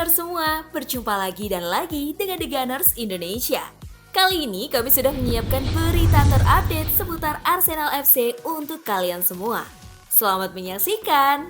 Gunners semua, berjumpa lagi dan lagi dengan The Gunners Indonesia. Kali ini kami sudah menyiapkan berita terupdate seputar Arsenal FC untuk kalian semua. Selamat menyaksikan!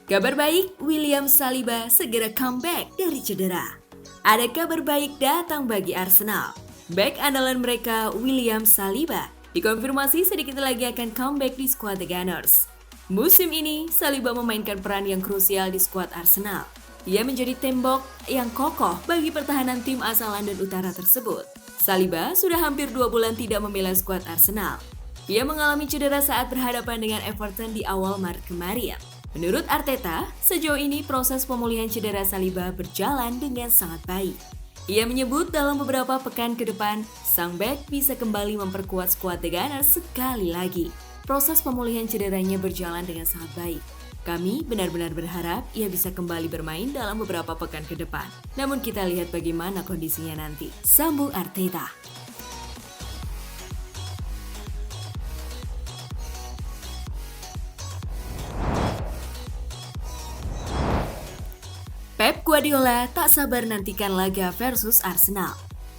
Kabar baik, William Saliba segera comeback dari cedera. Ada kabar baik datang bagi Arsenal. Back andalan mereka, William Saliba, dikonfirmasi sedikit lagi akan comeback di skuad The Gunners. Musim ini, Saliba memainkan peran yang krusial di skuad Arsenal. Ia menjadi tembok yang kokoh bagi pertahanan tim asal London Utara tersebut. Saliba sudah hampir 2 bulan tidak membela skuad Arsenal. Ia mengalami cedera saat berhadapan dengan Everton di awal Maret kemarin. Menurut Arteta, sejauh ini proses pemulihan cedera Saliba berjalan dengan sangat baik. Ia menyebut dalam beberapa pekan ke depan, sang bek bisa kembali memperkuat skuad The Gunners sekali lagi. Proses pemulihan cederanya berjalan dengan sangat baik. Kami benar-benar berharap ia bisa kembali bermain dalam beberapa pekan ke depan. Namun kita lihat bagaimana kondisinya nanti. Sambung Arteta. Pep Guardiola tak sabar nantikan laga versus Arsenal.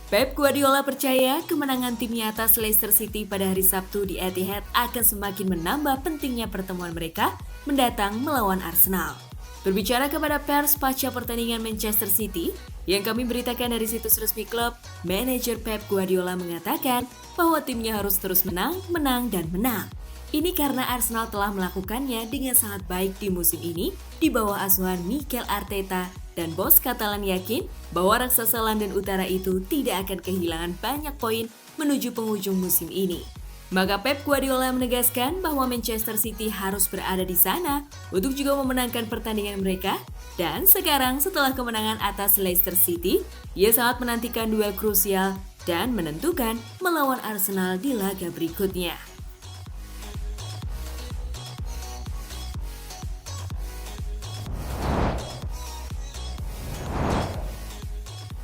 Pep Guardiola percaya kemenangan timnya atas Leicester City pada hari Sabtu di Etihad akan semakin menambah pentingnya pertemuan mereka mendatang melawan Arsenal. Berbicara kepada pers pasca pertandingan Manchester City, yang kami beritakan dari situs resmi klub, manajer Pep Guardiola mengatakan bahwa timnya harus terus menang, dan menang. Ini karena Arsenal telah melakukannya dengan sangat baik di musim ini di bawah asuhan Mikel Arteta dan bos Katalan yakin bahwa raksasa London Utara itu tidak akan kehilangan banyak poin menuju penghujung musim ini. Maka Pep Guardiola menegaskan bahwa Manchester City harus berada di sana untuk juga memenangkan pertandingan mereka dan sekarang setelah kemenangan atas Leicester City, ia sangat menantikan duel krusial dan menentukan melawan Arsenal di laga berikutnya.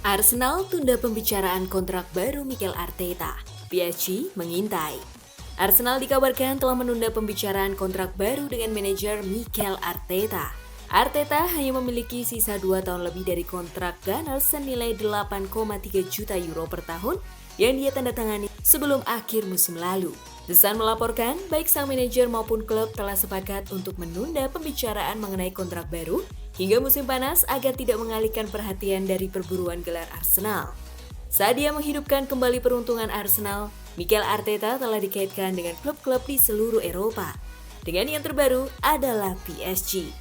Arsenal tunda pembicaraan kontrak baru Mikel Arteta. PSG mengintai. Arsenal dikabarkan telah menunda pembicaraan kontrak baru dengan manajer Mikel Arteta. Arteta hanya memiliki sisa 2 tahun lebih dari kontrak Gunners senilai 8,3 juta euro per tahun yang dia tanda tangani sebelum akhir musim lalu. The Sun melaporkan baik sang manajer maupun klub telah sepakat untuk menunda pembicaraan mengenai kontrak baru hingga musim panas agar tidak mengalihkan perhatian dari perburuan gelar Arsenal. Saat dia menghidupkan kembali peruntungan Arsenal, Mikel Arteta telah dikaitkan dengan klub-klub di seluruh Eropa. Dengan yang terbaru adalah PSG.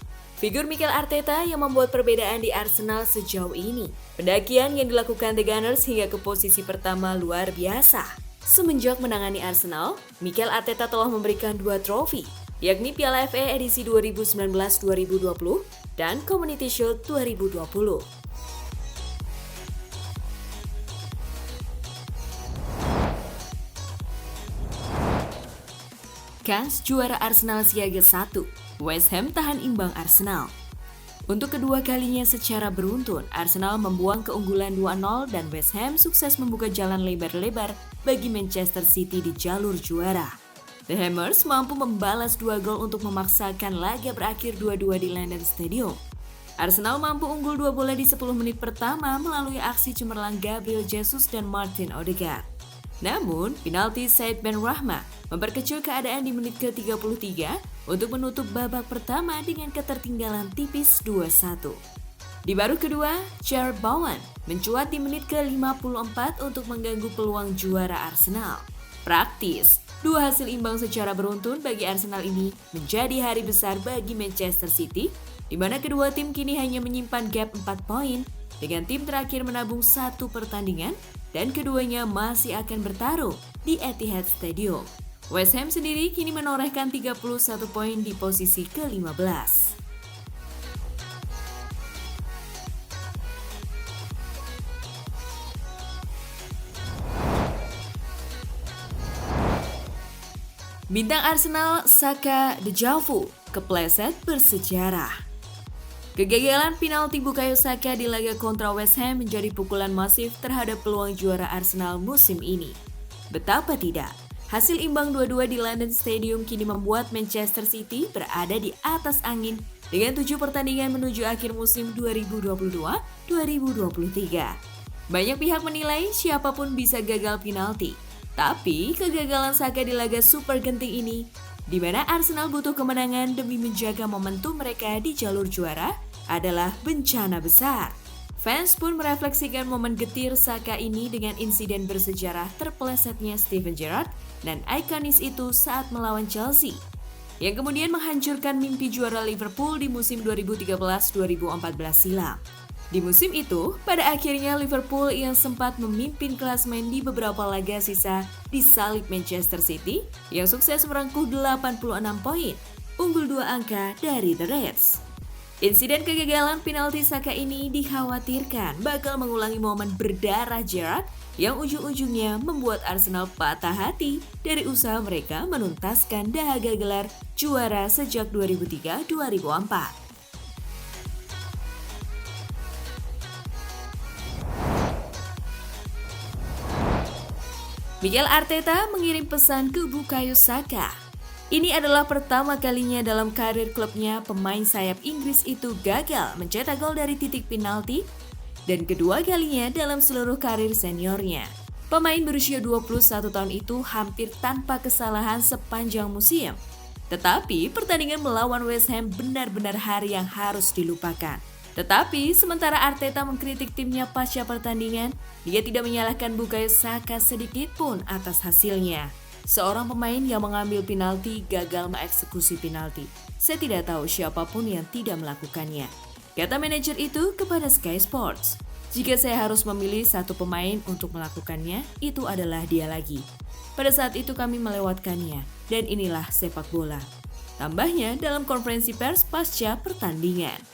Figur Mikel Arteta yang membuat perbedaan di Arsenal sejauh ini. Pendakian yang dilakukan The Gunners hingga ke posisi pertama luar biasa. Semenjak menangani Arsenal, Mikel Arteta telah memberikan 2 trofi, yakni Piala FA edisi 2019-2020 dan Community Shield 2020. Kans juara Arsenal siaga 1, West Ham tahan imbang Arsenal. Untuk kedua kalinya secara beruntun, Arsenal membuang keunggulan 2-0 dan West Ham sukses membuka jalan lebar-lebar bagi Manchester City di jalur juara. The Hammers mampu membalas 2 gol untuk memaksakan laga berakhir 2-2 di London Stadium. Arsenal mampu unggul 2 bola di 10 menit pertama melalui aksi cemerlang Gabriel Jesus dan Martin Odegaard. Namun, penalti Said Benrahma memperkecil keadaan di menit ke-33 untuk menutup babak pertama dengan ketertinggalan tipis 2-1. Di baru kedua, Jarrod Bowen mencuat di menit ke-54 untuk mengganggu peluang juara Arsenal. Praktis, 2 hasil imbang secara beruntun bagi Arsenal ini menjadi hari besar bagi Manchester City, di mana kedua tim kini hanya menyimpan gap 4 poin, dengan tim terakhir menabung 1 pertandingan, dan keduanya masih akan bertarung di Etihad Stadium. West Ham sendiri kini menorehkan 31 poin di posisi ke-15. Bintang Arsenal Saka Dejavu kepleset bersejarah. Kegagalan penalti Bukayo Saka di laga kontra West Ham menjadi pukulan masif terhadap peluang juara Arsenal musim ini. Betapa tidak, Hasil imbang 2-2 di London Stadium kini membuat Manchester City berada di atas angin dengan 7 pertandingan menuju akhir musim 2022-2023. Banyak pihak menilai siapapun bisa gagal penalti, tapi kegagalan Saka di laga super genting ini, di mana Arsenal butuh kemenangan demi menjaga momentum mereka di jalur juara, adalah bencana besar. Fans pun merefleksikan momen getir Saka ini dengan insiden bersejarah terpelesetnya Steven Gerrard dan ikonis itu saat melawan Chelsea, yang kemudian menghancurkan mimpi juara Liverpool di musim 2013-2014 silam. Di musim itu, pada akhirnya Liverpool yang sempat memimpin klasemen di beberapa laga sisa disalib Manchester City yang sukses merengkuh 86 poin, unggul 2 angka dari The Reds. Insiden kegagalan penalti Saka ini dikhawatirkan bakal mengulangi momen berdarah Gerrard yang ujung-ujungnya membuat Arsenal patah hati dari usaha mereka menuntaskan dahaga gelar juara sejak 2003-2004. Mikel Arteta mengirim pesan ke Bukayo Saka. Ini adalah pertama kalinya dalam karir klubnya pemain sayap Inggris itu gagal mencetak gol dari titik penalti dan kedua kalinya dalam seluruh karir seniornya. Pemain berusia 21 tahun itu hampir tanpa kesalahan sepanjang musim. Tetapi pertandingan melawan West Ham benar-benar hari yang harus dilupakan. Tetapi sementara Arteta mengkritik timnya pasca pertandingan, dia tidak menyalahkan Bukayo Saka sedikit pun atas hasilnya. Seorang pemain yang mengambil penalti gagal mengeksekusi penalti. Saya tidak tahu siapapun yang tidak melakukannya, kata manajer itu kepada Sky Sports. Jika saya harus memilih satu pemain untuk melakukannya, itu adalah dia lagi. Pada saat itu kami melewatkannya, dan inilah sepak bola. Tambahnya dalam konferensi pers pasca pertandingan.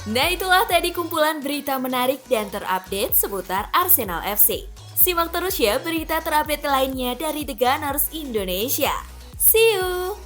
Nah, itulah tadi kumpulan berita menarik dan terupdate seputar Arsenal FC. Simak terus ya berita terupdate lainnya dari The Gunners Indonesia. See you!